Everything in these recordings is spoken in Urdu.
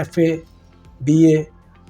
FA BA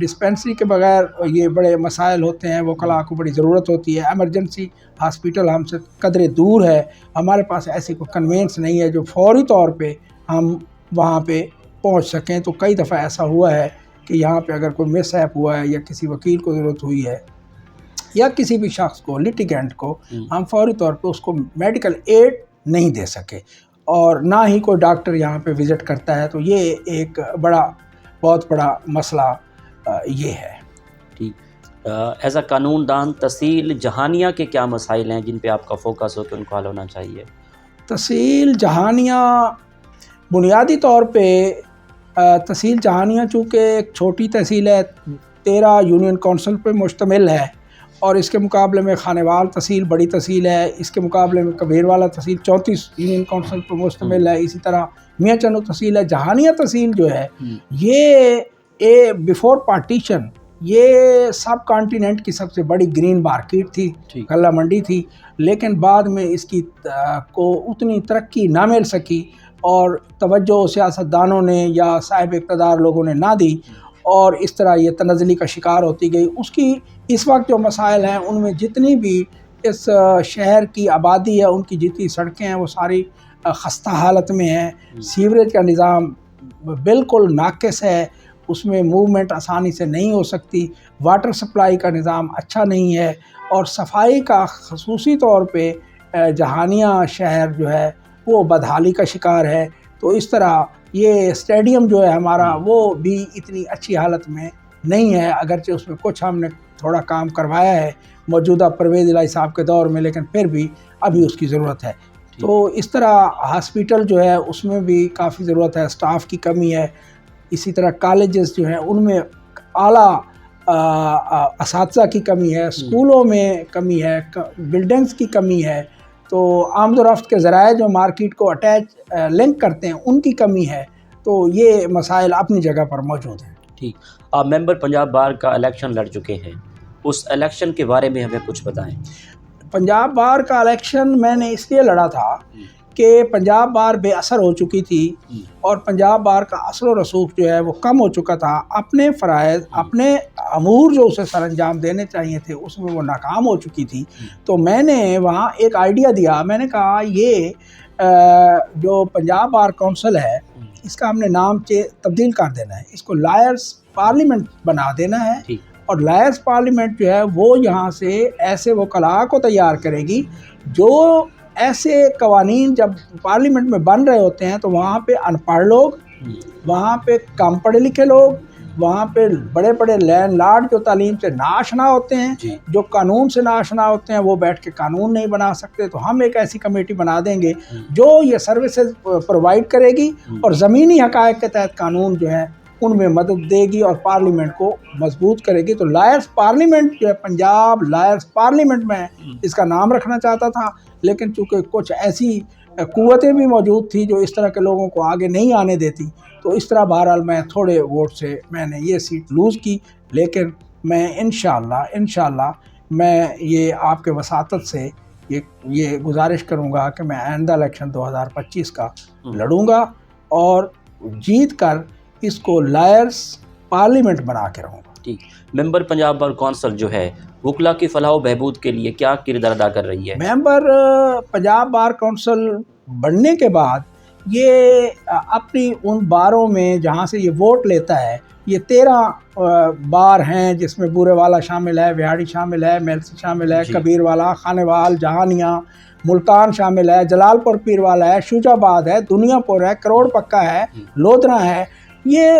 ڈسپینسری کے بغیر یہ بڑے مسائل ہوتے ہیں، وکلاء کو بڑی ضرورت ہوتی ہے. ایمرجنسی ہاسپٹل ہم سے قدرے دور ہے، ہمارے پاس ایسی کوئی کنوینس نہیں ہے جو فوری طور پہ ہم وہاں پہ پہنچ سکیں. تو کئی دفعہ ایسا ہوا ہے کہ یہاں پہ اگر کوئی مس ہیپ ہوا ہے یا کسی وکیل کو ضرورت ہوئی ہے یا کسی بھی شخص کو، لٹیگینٹ کو، ہم فوری طور پہ اس کو میڈیکل ایڈ نہیں دے سکے، اور نہ ہی کوئی ڈاکٹر یہاں پہ وزٹ کرتا ہے. تو یہ ایک بہت بڑا مسئلہ یہ ہے. ٹھیک، ایز اے قانون دان تحصیل جہانیہ کے کیا مسائل ہیں جن پہ آپ کا فوکس ہو کہ ان کو حل ہونا چاہیے؟ تحصیل جہانیہ بنیادی طور پہ تحصیل جہانیہ چونکہ ایک چھوٹی تحصیل ہے، 13 یونین کونسل پہ مشتمل ہے، اور اس کے مقابلے میں خانیوال تحصیل بڑی تحصیل ہے، اس کے مقابلے میں کبیر والا تحصیل 34 یونین کونسل پہ مشتمل ہے، اسی طرح میاں چنو تحصیل ہے. جہانیہ تحصیل جو ہے یہ بیفور پارٹیشن یہ سب کانٹیننٹ کی سب سے بڑی گرین مارکیٹ تھی، غلہ منڈی تھی، لیکن بعد میں اس کی کو اتنی ترقی نہ مل سکی اور توجہ سیاستدانوں نے یا صاحب اقتدار لوگوں نے نہ دی، اور اس طرح یہ تنزلی کا شکار ہوتی گئی. اس کی اس وقت جو مسائل ہیں ان میں جتنی بھی اس شہر کی آبادی ہے ان کی جتنی سڑکیں ہیں وہ ساری خستہ حالت میں ہیں. سیوریج کا نظام بالکل ناقص ہے، اس میں موومنٹ آسانی سے نہیں ہو سکتی. واٹر سپلائی کا نظام اچھا نہیں ہے، اور صفائی کا خصوصی طور پہ جہانیہ شہر جو ہے وہ بدحالی کا شکار ہے. تو اس طرح یہ اسٹیڈیم جو ہے ہمارا وہ بھی اتنی اچھی حالت میں نہیں ہے، اگرچہ اس میں کچھ ہم نے تھوڑا کام کروایا ہے موجودہ پرویز الہی صاحب کے دور میں، لیکن پھر بھی ابھی اس کی ضرورت ہے. تو اس طرح ہاسپٹل جو ہے اس میں بھی کافی ضرورت ہے، سٹاف کی کمی ہے. اسی طرح کالجز جو ہیں ان میں اعلیٰ اساتذہ کی کمی ہے، اسکولوں میں کمی ہے، بلڈنگز کی کمی ہے. تو آمد و رفت کے ذرائع جو مارکیٹ کو اٹیچ لنک کرتے ہیں ان کی کمی ہے. تو یہ مسائل اپنی جگہ پر موجود ہیں. ٹھیک، آپ ممبر پنجاب بار کا الیکشن لڑ چکے ہیں، اس الیکشن کے بارے میں ہمیں کچھ بتائیں. پنجاب بار کا الیکشن میں نے اس لیے لڑا تھا کہ پنجاب بار بے اثر ہو چکی تھی، اور پنجاب بار کا اثر و رسوخ جو ہے وہ کم ہو چکا تھا. اپنے فرائض، اپنے امور جو اسے سر انجام دینے چاہیے تھے اس میں وہ ناکام ہو چکی تھی. تو میں نے وہاں ایک آئیڈیا دیا، میں نے کہا یہ جو پنجاب بار کونسل ہے اس کا ہم نے نام تبدیل کر دینا ہے، اس کو لائرز پارلیمنٹ بنا دینا ہے. اور لائرز پارلیمنٹ جو ہے وہ یہاں سے ایسے وکلاء کو تیار کرے گی جو ایسے قوانین جب پارلیمنٹ میں بن رہے ہوتے ہیں تو وہاں پہ ان پڑھ لوگ، وہاں پہ کم پڑھے لکھے لوگ، وہاں پہ بڑے بڑے لینڈ لارڈ جو تعلیم سے ناآشنا ہوتے ہیں، جو قانون سے ناآشنا ہوتے ہیں، وہ بیٹھ کے قانون نہیں بنا سکتے. تو ہم ایک ایسی کمیٹی بنا دیں گے جو یہ سروسز پرووائڈ کرے گی اور زمینی حقائق کے تحت قانون جو ہے ان میں مدد دے گی اور پارلیمنٹ کو مضبوط کرے گی. تو لائرز پارلیمنٹ جو ہے پنجاب لائرز پارلیمنٹ میں اس کا نام رکھنا چاہتا تھا، لیکن چونکہ کچھ ایسی قوتیں بھی موجود تھیں جو اس طرح کے لوگوں کو آگے نہیں آنے دیتی، تو اس طرح بہرحال میں تھوڑے ووٹ سے میں نے یہ سیٹ لوز کی. لیکن میں انشاءاللہ میں یہ آپ کے وساطت سے یہ گزارش کروں گا کہ میں آئندہ الیکشن 2025 کا لڑوں گا اور جیت کر اس کو لائرز پارلیمنٹ بنا کے رہوں گا. ٹھیک، ممبر پنجاب بار کونسل جو ہے وکلا کی فلاح و بہبود کے لیے کیا کردار ادا کر رہی ہے؟ ممبر پنجاب بار کونسل بننے کے بعد یہ اپنی ان باروں میں جہاں سے یہ ووٹ لیتا ہے، یہ 13 بار ہیں جس میں بورے والا شامل ہے، وہاڑی شامل ہے، میلسی شامل ہے، کبیر والا، خانیوال، جہانیہ، ملتان شامل ہے، جلال پور پیر والا ہے، شوجہ آباد ہے، دنیا پور ہے، کروڑ پکا ہے، لودھرا ہے. یہ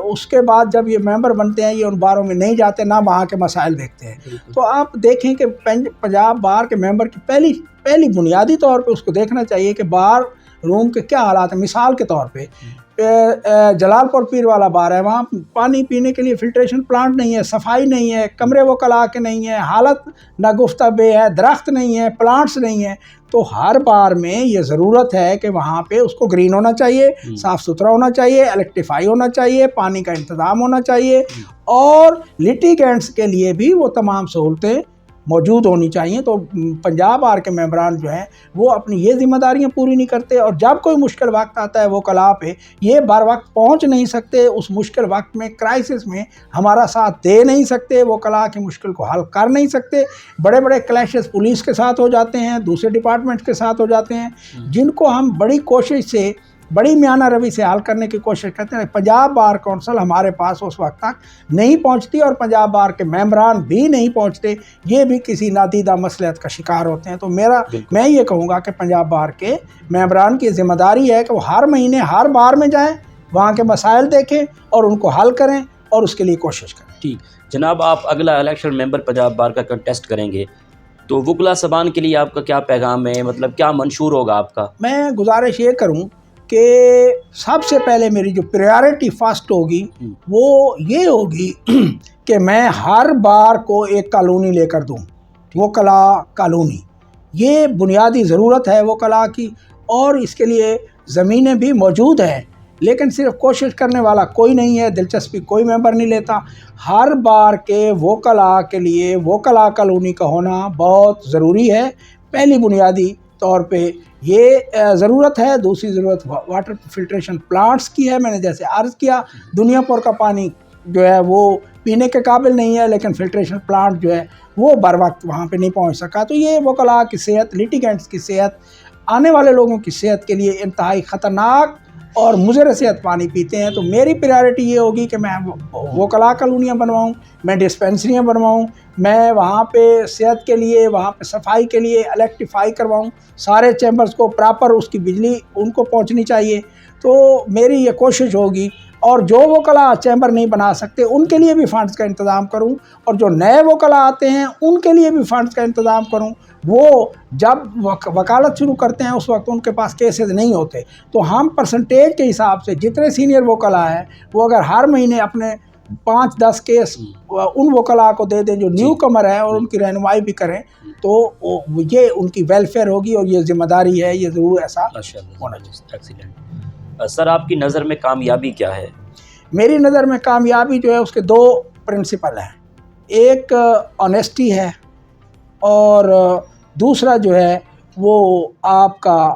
اس کے بعد جب یہ ممبر بنتے ہیں یہ ان باروں میں نہیں جاتے، نہ وہاں کے مسائل دیکھتے ہیں. تو آپ دیکھیں کہ پنجاب بار کے ممبر کی پہلی بنیادی طور پہ اس کو دیکھنا چاہیے کہ بار روم کے کیا حالات ہیں. مثال کے طور پہ جلال پور پیر والا بار ہے، وہاں پانی پینے کے لیے فلٹریشن پلانٹ نہیں ہے، صفائی نہیں ہے، کمرے وکلاء کے نہیں ہے، حالت ناگفتہ بے ہے، درخت نہیں ہے، پلانٹس نہیں ہیں. تو ہر بار میں یہ ضرورت ہے کہ وہاں پہ اس کو گرین ہونا چاہیے، صاف ستھرا ہونا چاہیے، الیکٹریفائی ہونا چاہیے، پانی کا انتظام ہونا چاہیے، اور لیٹیگینٹس کے لیے بھی وہ تمام سہولتیں موجود ہونی چاہیے. تو پنجاب بار کے ممبران جو ہیں وہ اپنی یہ ذمہ داریاں پوری نہیں کرتے, اور جب کوئی مشکل وقت آتا ہے وکلاء پہ یہ بر وقت پہنچ نہیں سکتے, اس مشکل وقت میں کرائسس میں ہمارا ساتھ دے نہیں سکتے, وکلاء کی مشکل کو حل کر نہیں سکتے. بڑے بڑے کلیشز پولیس کے ساتھ ہو جاتے ہیں, دوسرے ڈپارٹمنٹ کے ساتھ ہو جاتے ہیں, جن کو ہم بڑی کوشش سے بڑی میانہ روی سے حل کرنے کی کوشش کرتے ہیں. پنجاب بار کونسل ہمارے پاس اس وقت تک نہیں پہنچتی, اور پنجاب بار کے ممبران بھی نہیں پہنچتے, یہ بھی کسی نادیدہ مصلحت کا شکار ہوتے ہیں. تو میں یہ کہوں گا کہ پنجاب بار کے ممبران کی ذمہ داری ہے کہ وہ ہر مہینے ہر بار میں جائیں, وہاں کے مسائل دیکھیں اور ان کو حل کریں اور اس کے لیے کوشش کریں. ٹھیک جناب, آپ اگلا الیکشن ممبر پنجاب بار کا کنٹیسٹ کریں گے تو وکلا صبان کے لیے آپ کا کیا پیغام ہے, مطلب کیا منشور ہوگا آپ کا؟ میں گزارش یہ کروں کہ سب سے پہلے میری جو پریارٹی فرسٹ ہوگی وہ یہ ہوگی کہ میں ہر بار کو ایک کالونی لے کر دوں, وکلاء کالونی. یہ بنیادی ضرورت ہے وکلاء کی, اور اس کے لیے زمینیں بھی موجود ہیں, لیکن صرف کوشش کرنے والا کوئی نہیں ہے, دلچسپی کوئی ممبر نہیں لیتا. ہر بار کے وکلاء کے لیے وکلاء کالونی کا ہونا بہت ضروری ہے. پہلی بنیادی طور پہ یہ ضرورت ہے. دوسری ضرورت واٹر فلٹریشن پلانٹس کی ہے. میں نے جیسے عرض کیا, دنیا پور کا پانی جو ہے وہ پینے کے قابل نہیں ہے, لیکن فلٹریشن پلانٹ جو ہے وہ بر وقت وہاں پہ نہیں پہنچ سکا. تو یہ وکلاء کی صحت, لیٹیگنٹس کی صحت, آنے والے لوگوں کی صحت کے لیے انتہائی خطرناک اور مضر صحت پانی پیتے ہیں. تو میری پریارٹی یہ ہوگی کہ میں وکلاء کالونیاں بنواؤں, میں ڈسپینسریاں بنواؤں, میں وہاں پہ صحت کے لیے, وہاں پہ صفائی کے لیے الیکٹریفائی کرواؤں, سارے چیمبرز کو پراپر اس کی بجلی ان کو پہنچنی چاہیے. تو میری یہ کوشش ہوگی, اور جو وکلاء چیمبر نہیں بنا سکتے ان کے لیے بھی فنڈز کا انتظام کروں, اور جو نئے وکلاء آتے ہیں ان کے لیے بھی فنڈز کا انتظام کروں. وہ جب وکالت شروع کرتے ہیں اس وقت ان کے پاس کیسز نہیں ہوتے, تو ہم پرسنٹیج کے حساب سے جتنے سینئر وکلاء ہیں وہ اگر ہر مہینے اپنے 5-10 کیس ان وکلاء کو دے دیں جو نیو کمر ہیں, اور ان کی رہنمائی بھی کریں, تو یہ ان کی ویلفیئر ہوگی, اور یہ ذمہ داری ہے, یہ ضرور ایسا ہونا چاہیے. ایکسیلنٹ. سر, آپ کی نظر میں کامیابی کیا ہے؟ میری نظر میں کامیابی جو ہے اس کے 2 پرنسپل ہیں. ایک آنیسٹی ہے, اور دوسرا جو ہے وہ آپ کا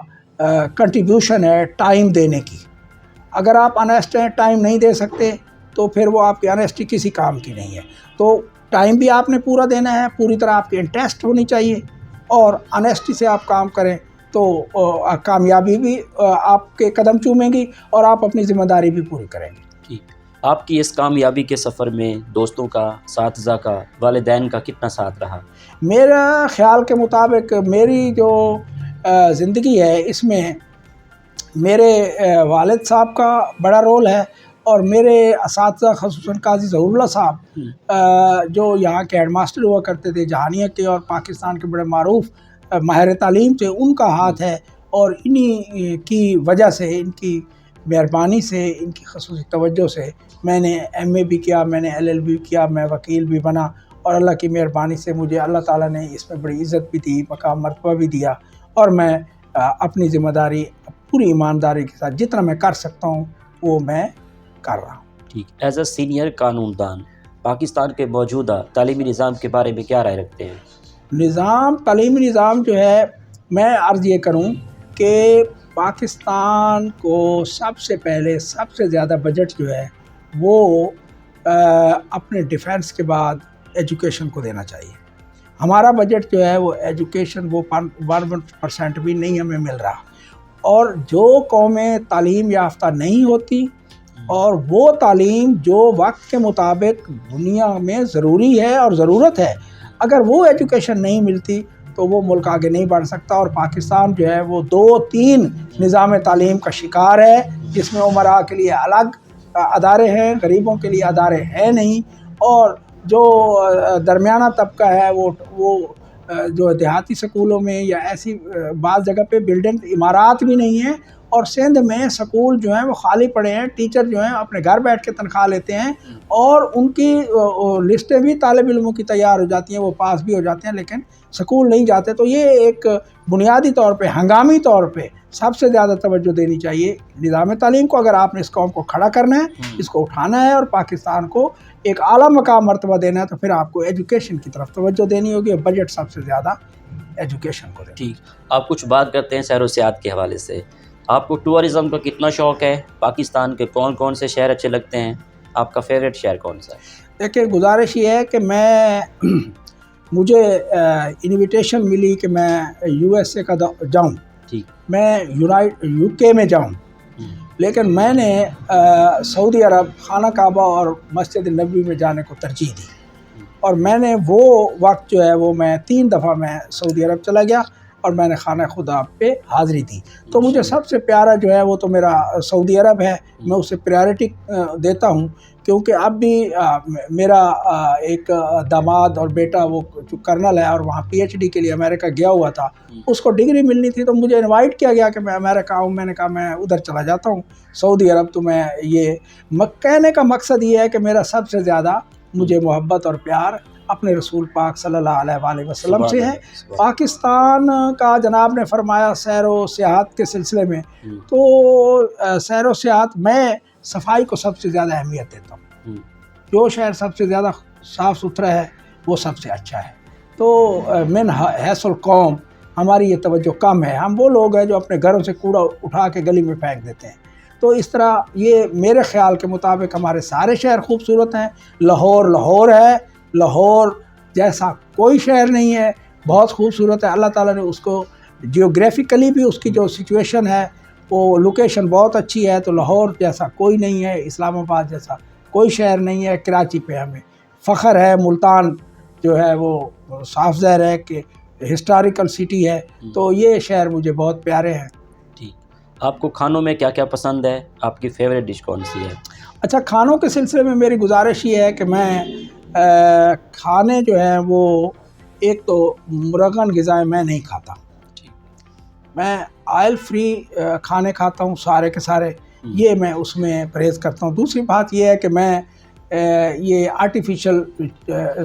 کنٹریبیوشن ہے ٹائم دینے کی. اگر آپ آنیسٹ ہیں, ٹائم نہیں دے سکتے, تو پھر وہ آپ کی آنیسٹی کسی کام کی نہیں ہے. تو ٹائم بھی آپ نے پورا دینا ہے, پوری طرح آپ کی انٹرسٹ ہونی چاہیے, اور آنیسٹی سے آپ کام کریں تو کامیابی بھی آپ کے قدم چومیں گی, اور آپ اپنی ذمہ داری بھی پوری کریں گے. ٹھیک. آپ کی اس کامیابی کے سفر میں دوستوں کا, اساتذہ کا, والدین کا کتنا ساتھ رہا؟ میرا خیال کے مطابق میری جو زندگی ہے اس میں میرے والد صاحب کا بڑا رول ہے, اور میرے اساتذہ خصوصاً قاضی ظہور اللہ صاحب جو یہاں کے ہیڈ ماسٹر ہوا کرتے تھے جہانیہ کے, اور پاکستان کے بڑے معروف ماہر تعلیم تھے, ان کا ہاتھ ہے. اور انہی کی وجہ سے, ان کی مہربانی سے, ان کی خصوصی توجہ سے میں نے MA بھی کیا, میں نے LLB بھی کیا, میں وکیل بھی بنا, اور اللہ کی مہربانی سے مجھے اللہ تعالیٰ نے اس میں بڑی عزت بھی دی, مقام مرتبہ بھی دیا, اور میں اپنی ذمہ داری پوری ایمانداری کے ساتھ جتنا میں کر سکتا ہوں وہ میں کر رہا ہوں. ٹھیک. ایز اے سینئر قانون دان, پاکستان کے موجودہ تعلیمی نظام کے بارے میں کیا رائے رکھتے ہیں؟ تعلیمی نظام جو ہے, میں عرض یہ کروں کہ پاکستان کو سب سے پہلے سب سے زیادہ بجٹ جو ہے وہ اپنے ڈیفنس کے بعد ایجوکیشن کو دینا چاہیے. ہمارا بجٹ جو ہے وہ ایجوکیشن وہ 1% بھی نہیں ہمیں مل رہا, اور جو قومیں تعلیم یافتہ نہیں ہوتی, اور وہ تعلیم جو وقت کے مطابق دنیا میں ضروری ہے اور ضرورت ہے, اگر وہ ایجوکیشن نہیں ملتی تو وہ ملک آگے نہیں بڑھ سکتا. اور پاکستان جو ہے وہ 2-3 نظام تعلیم کا شکار ہے, جس میں عمراء کے لیے الگ ادارے ہیں, غریبوں کے لیے ادارے ہیں نہیں, اور جو درمیانہ طبقہ ہے وہ جو دیہاتی سکولوں میں یا ایسی بعض جگہ پہ بلڈنگ عمارات بھی نہیں ہیں, اور سندھ میں سکول جو ہیں وہ خالی پڑے ہیں, ٹیچر جو ہیں اپنے گھر بیٹھ کے تنخواہ لیتے ہیں, اور ان کی لسٹیں بھی طالب علموں کی تیار ہو جاتی ہیں, وہ پاس بھی ہو جاتے ہیں لیکن سکول نہیں جاتے. تو یہ ایک بنیادی طور پہ ہنگامی طور پہ سب سے زیادہ توجہ دینی چاہیے نظام تعلیم کو. اگر آپ نے اس قوم کو کھڑا کرنا ہے, اس کو اٹھانا ہے, اور پاکستان کو ایک اعلیٰ مقام مرتبہ دینا ہے تو پھر آپ کو ایجوکیشن کی طرف توجہ دینی ہوگی، بجٹ سب سے زیادہ ایجوکیشن کو دینا۔ ٹھیک، آپ کچھ بات کرتے ہیں سیر و سیاحت کے حوالے سے، آپ کو ٹورزم کا کتنا شوق ہے؟ پاکستان کے کون کون سے شہر اچھے لگتے ہیں؟ آپ کا فیوریٹ شہر کون سا ہے؟ دیکھیں، گزارش یہ ہے کہ مجھے انویٹیشن ملی کہ میں یو ایس اے کا جاؤں، ٹھیک، میں یو کے میں جاؤں، لیکن میں نے سعودی عرب خانہ کعبہ اور مسجد نبوی میں جانے کو ترجیح دی، اور میں نے وہ وقت جو ہے وہ میں 3 دفعہ میں سعودی عرب چلا گیا اور میں نے خانہ خدا پہ حاضری دی۔ تو مجھے سب سے پیارا جو ہے وہ تو میرا سعودی عرب ہے، میں اسے پریارٹی دیتا ہوں، کیونکہ اب بھی میرا ایک داماد اور بیٹا وہ جو کرنل ہے اور وہاں پی ایچ ڈی کے لیے امریکہ گیا ہوا تھا، اس کو ڈگری ملنی تھی، تو مجھے انوائٹ کیا گیا کہ میں امریکہ آؤں۔ میں نے کہا میں ادھر چلا جاتا ہوں سعودی عرب۔ تو میں یہ کہنے کا مقصد یہ ہے کہ میرا سب سے زیادہ مجھے محبت اور پیار اپنے رسول پاک صلی اللہ علیہ وآلہ وسلم سے ہے۔ پاکستان کا جناب نے فرمایا سیر و سیاحت کے سلسلے میں، تو سیر و سیاحت میں صفائی کو سب سے زیادہ اہمیت دیتا ہوں۔ جو شہر سب سے زیادہ صاف ستھرا ہے وہ سب سے اچھا ہے۔ تو من حیث القوم ہماری یہ توجہ کم ہے، ہم وہ لوگ ہیں جو اپنے گھروں سے کوڑا اٹھا کے گلی میں پھینک دیتے ہیں۔ تو اس طرح یہ میرے خیال کے مطابق ہمارے سارے شہر خوبصورت ہیں۔ لاہور ہے، لاہور جیسا کوئی شہر نہیں ہے، بہت خوبصورت ہے۔ اللہ تعالیٰ نے اس کو جیوگرافیکلی بھی اس کی جو سچویشن ہے وہ لوکیشن بہت اچھی ہے، تو لاہور جیسا کوئی نہیں ہے، اسلام آباد جیسا کوئی شہر نہیں ہے۔ کراچی پہ ہمیں فخر ہے، ملتان جو ہے وہ صاف ظاہر ہے کہ ہسٹوریکل سٹی ہے، تو یہ شہر مجھے بہت پیارے ہیں۔ ٹھیک، آپ کو کھانوں میں کیا کیا پسند ہے؟ آپ کی فیوریٹ ڈش کون سی ہے؟ اچھا، کھانوں کے سلسلے میں میری گزارش یہ ہے کہ میں کھانے جو ہیں وہ ایک تو مرغن غذائیں میں نہیں کھاتا، میں آئل فری کھانے کھاتا ہوں سارے کے سارے، یہ میں اس میں پرہیز کرتا ہوں۔ دوسری بات یہ ہے کہ میں یہ آرٹیفیشل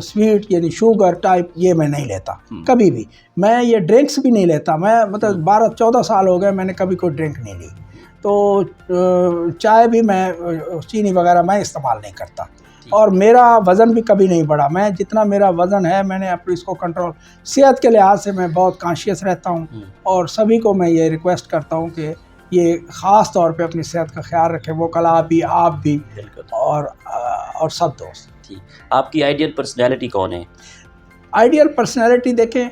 سویٹ یعنی شوگر ٹائپ یہ میں نہیں لیتا کبھی بھی۔ میں یہ ڈرنکس بھی نہیں لیتا، میں مطلب 12-14 سال ہو گئے میں نے کبھی کوئی ڈرنک نہیں لی۔ تو چائے بھی میں چینی وغیرہ میں استعمال نہیں کرتا، اور میرا وزن بھی کبھی نہیں بڑھا۔ میں جتنا میرا وزن ہے میں نے اپنی اس کو کنٹرول، صحت کے لحاظ سے میں بہت کانشیس رہتا ہوں، اور سبھی کو میں یہ ریکویسٹ کرتا ہوں کہ یہ خاص طور پہ اپنی صحت کا خیال رکھیں، وہ کلا بھی آپ بھی اور سب دوست۔ آپ کی آئیڈیل پرسنالٹی کون ہے؟ آئیڈیل پرسنالٹی دیکھیں،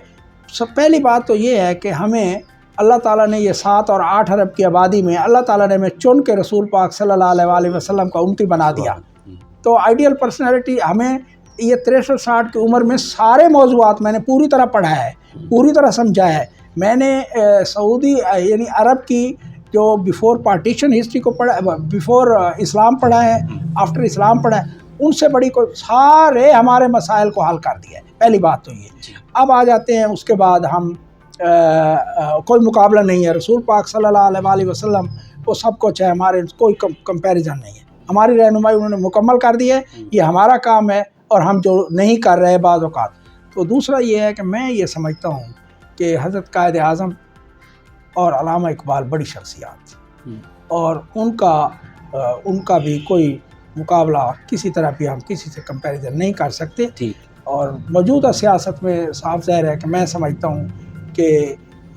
سب پہلی بات تو یہ ہے کہ ہمیں اللہ تعالیٰ نے یہ 7 اور 8 ارب کی آبادی میں اللہ تعالیٰ نے ہمیں چن کے رسول پاک صلی اللہ علیہ وآلہ وسلم کا امتی بنا دیا۔ تو آئیڈیل پرسنالٹی ہمیں یہ 63-60 کی عمر میں سارے موضوعات میں نے پوری طرح پڑھا ہے، پوری طرح سمجھا ہے۔ میں نے سعودی یعنی عرب کی جو بیفور پارٹیشن ہسٹری کو پڑھا، بیفور اسلام پڑھا ہے، آفٹر اسلام پڑھا ہے، ان سے بڑی کوئی سارے ہمارے مسائل کو حل کر دیا ہے۔ پہلی بات تو یہ۔ اب آ جاتے ہیں اس کے بعد ہم کوئی مقابلہ نہیں ہے، رسول پاک صلی اللہ علیہ وآلہ وسلم وہ سب کچھ ہے، ہمارے کوئی کمپیریزن نہیں ہے۔ ہماری رہنمائی انہوں نے مکمل کر دی ہے، یہ ہمارا کام ہے، اور ہم جو نہیں کر رہے بعض اوقات۔ تو دوسرا یہ ہے کہ میں یہ سمجھتا ہوں کہ حضرت قائد اعظم اور علامہ اقبال بڑی شخصیات، اور ان کا بھی کوئی مقابلہ کسی طرح بھی ہم کسی سے کمپیریزن نہیں کر سکتے۔ اور موجودہ سیاست میں صاف ظاہر ہے کہ میں سمجھتا ہوں کہ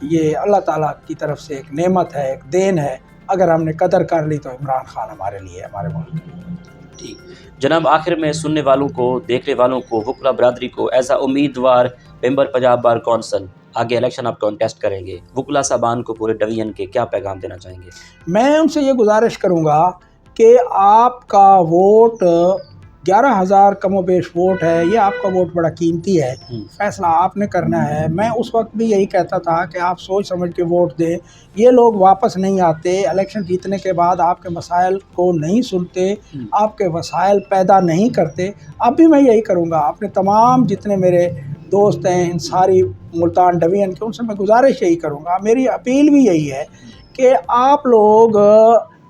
یہ اللہ تعالیٰ کی طرف سے ایک نعمت ہے، ایک دین ہے، اگر ہم نے قدر کر لی تو عمران خان ہمارے لیے، ہمارے ملک کے لیے۔ ٹھیک جناب، آخر میں سننے والوں کو، دیکھنے والوں کو، وکلا برادری کو ایز اے امیدوار ممبر پنجاب بار کونسل آگے الیکشن آپ کانٹیسٹ کریں گے، وکلا صاحبان کو پورے ڈویژن کے کیا پیغام دینا چاہیں گے؟ میں ان سے یہ گزارش کروں گا کہ آپ کا ووٹ 11,000 کم و بیش ووٹ ہے، یہ آپ کا ووٹ بڑا قیمتی ہے، فیصلہ آپ نے کرنا ہے۔ میں اس وقت بھی یہی کہتا تھا کہ آپ سوچ سمجھ کے ووٹ دیں، یہ لوگ واپس نہیں آتے، الیکشن جیتنے کے بعد آپ کے مسائل کو نہیں سنتے، آپ کے وسائل پیدا نہیں کرتے۔ اب بھی میں یہی کروں گا، اپنے تمام جتنے میرے دوست ہیں ان ساری ملتان ڈویژن کے، ان سے میں گزارش یہی کروں گا، میری اپیل بھی یہی ہے کہ آپ لوگ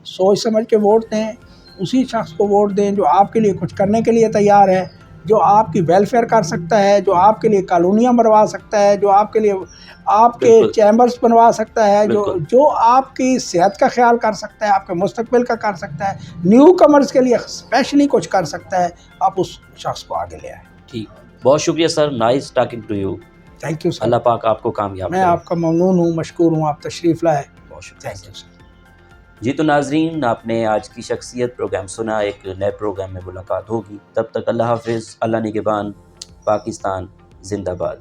سوچ سمجھ کے ووٹ دیں، اسی شخص کو ووٹ دیں جو آپ کے لیے کچھ کرنے کے لیے تیار ہے، جو آپ کی ویلفیئر کر سکتا ہے، جو آپ کے لیے کالونیاں بنوا سکتا ہے، جو آپ کے لیے آپ کے بالکل چیمبرز بنوا سکتا ہے، بالکل جو آپ کی صحت کا خیال کر سکتا ہے، آپ کے مستقبل کا کر سکتا ہے، نیو کمرز کے لیے اسپیشلی کچھ کر سکتا ہے، آپ اس شخص کو آگے لے آئیں۔ ٹھیک، بہت شکریہ sir, nice talking to you. Thank you sir, اللہ پاک آپ کو کامیاب میں کرے. آپ کا ممنون ہوں، مشکور ہوں، آپ تشریف لائے، بہت شکریہ تھینک سر. You sir. جی تو ناظرین، آپ نے آج کی شخصیت پروگرام سنا. ایک نئے پروگرام میں ملاقات ہوگی، تب تک اللہ حافظ، اللہ نگہبان، پاکستان زندہ باد.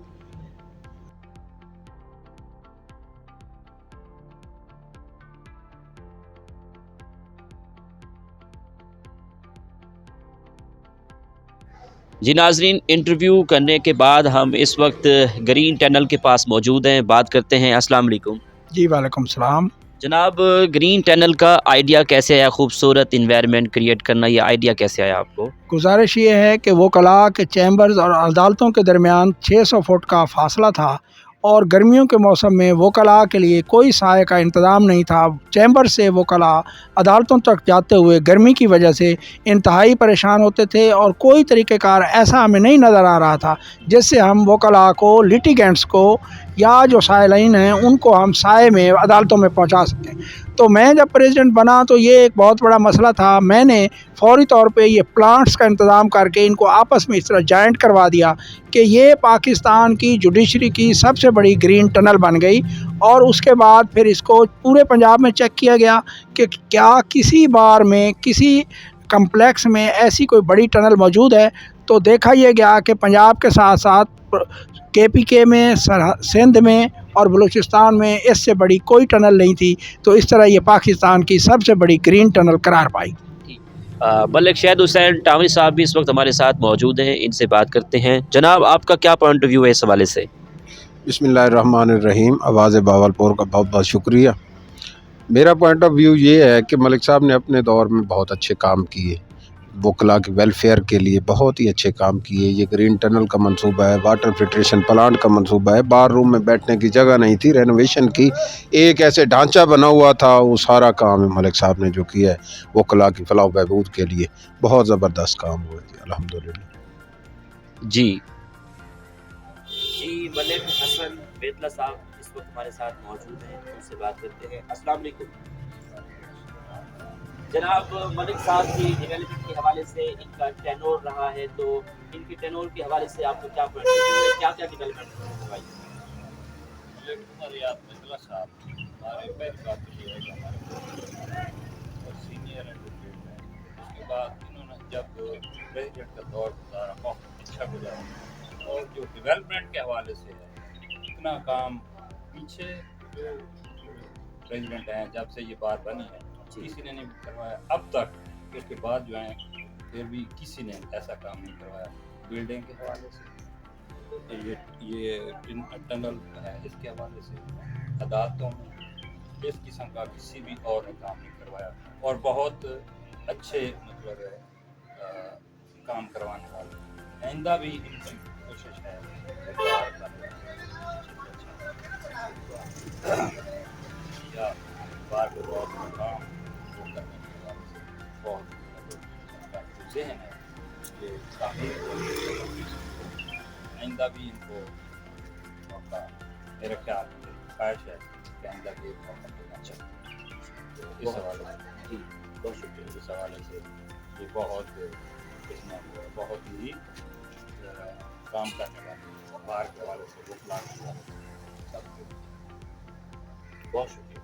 جی ناظرین، انٹرویو کرنے کے بعد ہم اس وقت گرین ٹنل کے پاس موجود ہیں. بات کرتے ہیں. السلام علیکم جی وعلیکم السلام۔ جناب. گرین ٹنل کا آئیڈیا کیسے آیا؟ خوبصورت انوائرمنٹ کریٹ کرنا، یہ آئیڈیا کیسے آیا آپ کو؟ گزارش یہ ہے کہ وکلاء کے چیمبرز اور عدالتوں کے درمیان 600 فٹ کا فاصلہ تھا، اور گرمیوں کے موسم میں وکلاء کے لیے کوئی سائے کا انتظام نہیں تھا۔ چیمبر سے وکلاء عدالتوں تک جاتے ہوئے گرمی کی وجہ سے انتہائی پریشان ہوتے تھے، اور کوئی طریقہ کار ایسا ہمیں نہیں نظر آ رہا تھا جس سے ہم وکلاء کو، لیٹیگینٹس کو، یا جو سائلین ہیں ان کو ہم سائے میں عدالتوں میں پہنچا سکیں۔ تو میں جب پریزیڈنٹ بنا تو یہ ایک بہت بڑا مسئلہ تھا۔ میں نے فوری طور پہ یہ پلانٹس کا انتظام کر کے ان کو آپس میں اس طرح جوائنٹ کروا دیا کہ یہ پاکستان کی جوڈیشری کی سب سے بڑی گرین ٹنل بن گئی۔ اور اس کے بعد پھر اس کو پورے پنجاب میں چیک کیا گیا کہ کیا کسی بار میں کسی کمپلیکس میں ایسی کوئی بڑی ٹنل موجود ہے، تو دیکھا یہ گیا کہ پنجاب کے ساتھ ساتھ کے پی کے میں، سندھ میں اور بلوچستان میں اس سے بڑی کوئی ٹنل نہیں تھی۔ تو اس طرح یہ پاکستان کی سب سے بڑی گرین ٹنل قرار پائی۔ ملک شہد حسین ٹامی صاحب بھی اس وقت ہمارے ساتھ موجود ہیں. ان سے بات کرتے ہیں. جناب، آپ کا کیا پوائنٹ آف ویو ہے اس حوالے سے؟ بسم اللہ الرحمن الرحیم۔ آواز بہاولپور کا بہت بہت شکریہ۔ میرا پوائنٹ آف ویو یہ ہے کہ ملک صاحب نے اپنے دور میں بہت اچھے کام کیے، وکلاء کے ویلفیئر کے لیے بہت ہی اچھے کام کیے۔ یہ گرین ٹنل کا منصوبہ ہے، واٹر فلٹریشن پلانٹ کا منصوبہ ہے، بار روم میں بیٹھنے کی جگہ نہیں تھی، رینوویشن کی ایک ایسے ڈھانچہ بنا ہوا تھا، وہ سارا کام ملک صاحب نے جو کیا ہے وکلاء کی فلاح و بہبود کے لیے بہت زبردست کام ہوا جی، الحمدللہ۔ جی جی، ملک حسن بیتلا صاحب اس وقت ہمارے ساتھ موجود ہیں. ان سے بات کرتے ہیں. السلام علیکم جناب. ملک صاحب کی ڈیولپمنٹ کے حوالے سے ان کا ٹینور رہا ہے، تو ان کی ٹینور کے حوالے سے آپ کو کیا پوائنٹ آف ویو ہے؟ کیا کیا ڈیولپمنٹ کروائی؟ ملک عمر یاد بیتلا صاحب ہمارے پہلی بات تو یہ ہے کہ ہمارے اور سینئر ایڈوکیٹ ہیں۔ اس کے بعد انہوں نے جب پریزیڈنٹ کا دور گزارا بہت اچھا گزارا، اور جو ڈیولپمنٹ کے حوالے سے ہے اتنا کام پیچھے جو پریزیڈنٹ ہیں جب سے یہ بات بنی ہے کسی نے نہیں کروایا اب تک۔ اس کے بعد جو ہیں پھر بھی کسی نے ایسا کام نہیں کروایا بلڈنگ کے حوالے سے، یہ ٹنل ہے اس کے حوالے سے، عدالتوں میں اس قسم کا کسی بھی اور نے کام نہیں کروایا، اور بہت اچھے مطلب ہے کام کروانے والے۔ آئندہ بھی ان کی کوشش ہے یا بار کے بعد کا کام وہ کرنے کے حوالے سے بہت ذہن ہے یہ تعمیر۔ آئندہ بھی ان کو موقع، میرا خیال خواہش ہے کہ آئندہ بھی ایک موقع دینا چاہیے۔ تو اس حوالے سے جی بہت شکریہ. اس حوالے سے یہ بہت بہت ہی کام کرنے والے باہر کے حوالے سے وکلاء کے حوالے سے سب کے بہت شکریہ.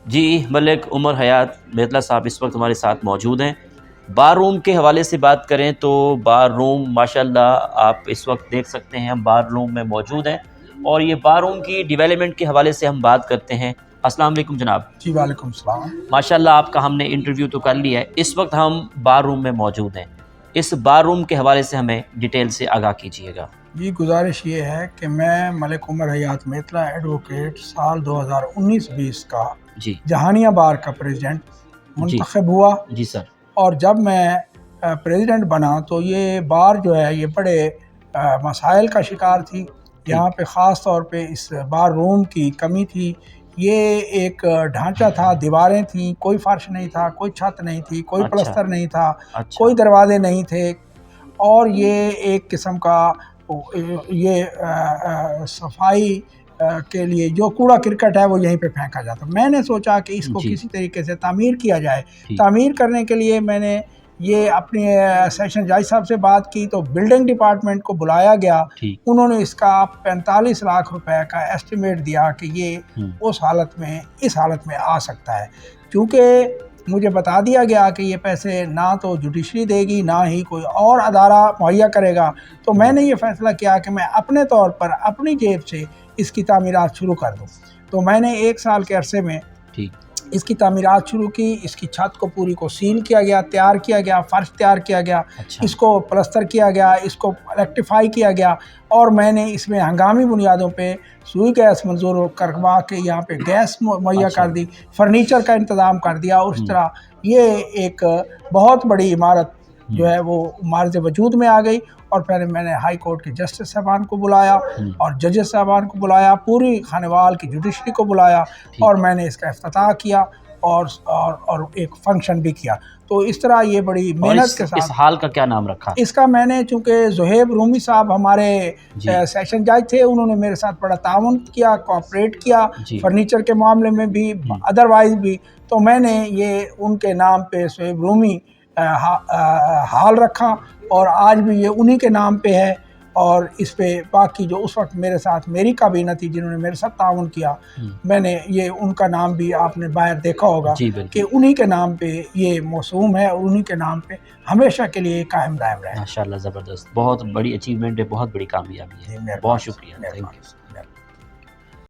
جی ملک عمر حیات میتلا صاحب اس وقت ہمارے ساتھ موجود ہیں۔ بار روم کے حوالے سے بات کریں تو بار روم ماشاءاللہ آپ اس وقت دیکھ سکتے ہیں ہم بار روم میں موجود ہیں، اور یہ بار روم کی ڈیولپمنٹ کے حوالے سے ہم بات کرتے ہیں۔ السلام علیکم جناب۔ جی وعلیکم السلام۔ ماشاءاللہ آپ کا ہم نے انٹرویو تو کر لیا ہے، اس وقت ہم بار روم میں موجود ہیں، اس بار روم کے حوالے سے ہمیں ڈیٹیل سے آگاہ کیجیے گا۔ جی گزارش یہ ہے کہ میں ملک عمر حیات میتلا ایڈوکیٹ سال 2019-20 کا جی جہانیہ بار کا پریزیڈنٹ منتخب ہوا، جی سر۔ اور جب میں پریزیڈنٹ بنا تو یہ بار جو ہے یہ بڑے مسائل کا شکار تھی۔ یہاں پہ خاص طور پہ اس بار روم کی کمی تھی۔ یہ ایک ڈھانچہ تھا، دیواریں تھیں، کوئی فرش نہیں تھا، کوئی چھت نہیں تھی، کوئی اچھا، پلستر نہیں تھا، اچھا، کوئی دروازے نہیں تھے، اور یہ ایک قسم کا یہ صفائی کے لیے جو کوڑا کرکٹ ہے وہ یہیں پہ پھینکا جاتا۔ میں نے سوچا کہ اس کو جی، کسی طریقے سے تعمیر کیا جائے۔ ٹھیک، تعمیر کرنے کے لیے میں نے یہ اپنے سیشن جج صاحب سے بات کی تو بلڈنگ ڈپارٹمنٹ کو بلایا گیا۔ ٹھیک، انہوں نے اس کا 45 لاکھ روپے کا ایسٹیمیٹ دیا کہ یہ اس حالت میں آ سکتا ہے۔ چونکہ مجھے بتا دیا گیا کہ یہ پیسے نہ تو جوڈیشری دے گی نہ ہی کوئی اور ادارہ مہیا کرے گا، تو میں نے یہ فیصلہ کیا کہ میں اپنے طور پر اپنی جیب سے اس کی تعمیرات شروع کر دوں۔ تو میں نے 1 سال کے عرصے میں ٹھیک، اس کی تعمیرات شروع کی۔ اس کی چھت کو پوری کو سیل کیا گیا، تیار کیا گیا، فرش تیار کیا گیا، اچھا، اس کو پلستر کیا گیا، اس کو الیکٹریفائی کیا گیا، اور میں نے اس میں ہنگامی بنیادوں پہ سوئی گیس منظور کروا کے یہاں پہ گیس مہیا اچھا، کر دی، فرنیچر کا انتظام کر دیا، اور اس طرح یہ ایک بہت بڑی عمارت جو ہے وہ معرض وجود میں آ گئی۔ اور پھر میں نے ہائی کورٹ کے جسٹس صاحبان کو بلایا اور ججز صاحبان کو بلایا، پوری خانوال کی جوڈیشری کو بلایا، اور میں نے اس کا افتتاح کیا اور ایک فنکشن بھی کیا۔ تو اس طرح یہ بڑی اور محنت کے اس ساتھ حال کا کیا نام رکھا؟ اس کا میں نے، چونکہ زہیب رومی صاحب ہمارے جی، سیشن جج تھے، انہوں نے میرے ساتھ بڑا تعاون کیا، کوآپریٹ کیا جی، فرنیچر کے معاملے میں بھی، ادروائز بھی، تو میں نے یہ ان کے نام پہ زہیب رومی ہال رکھا، اور آج بھی یہ انہی کے نام پہ ہے۔ اور اس پہ باقی جو اس وقت میرے ساتھ میری کابینہ تھی جنہوں نے میرے ساتھ تعاون کیا، میں نے یہ ان کا نام بھی آپ نے باہر دیکھا ہوگا جی بالکل، کہ انہی کے نام پہ یہ موسوم ہے، اور انہی کے نام پہ ہمیشہ کے لیے قائم دائم رہے۔ ماشاءاللہ زبردست، بہت بڑی اچیومنٹ ہے، بہت بڑی کامیابی ہے، مہربانی، بہت شکریہ، تھینک مہربانی۔ یو۔